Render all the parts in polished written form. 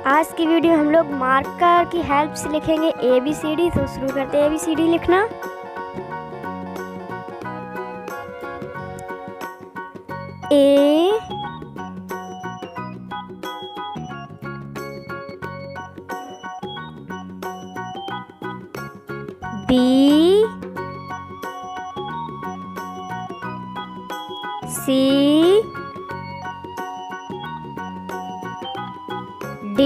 आज की वीडियो हम लोग मार्कर की हेल्प से लिखेंगे ABCD। तो शुरू करते हैं ABCD लिखना। A B C D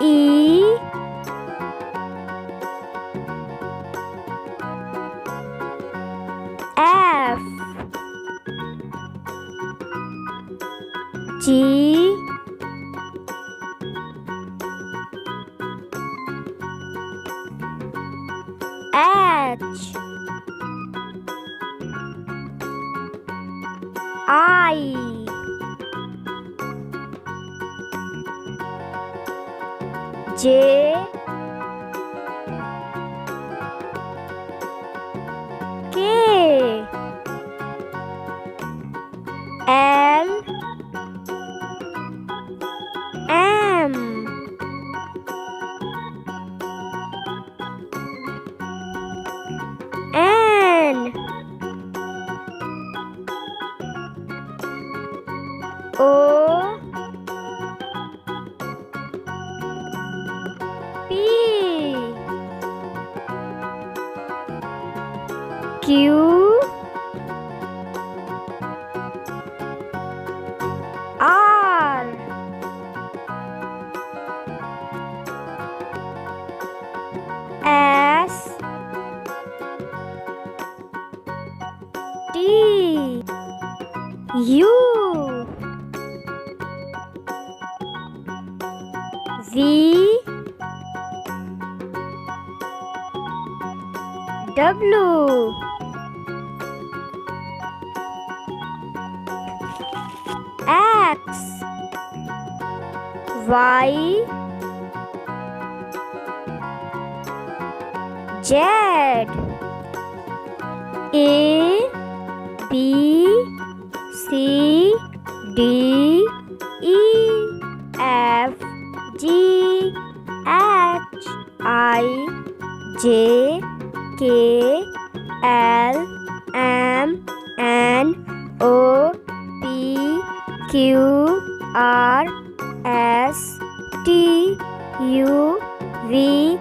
E F G H I J K L M N O P Q R S T U V W X Y Z A B C D E F G H I J K L M N O P Q R S T U V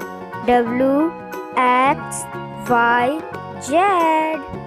W X Y Z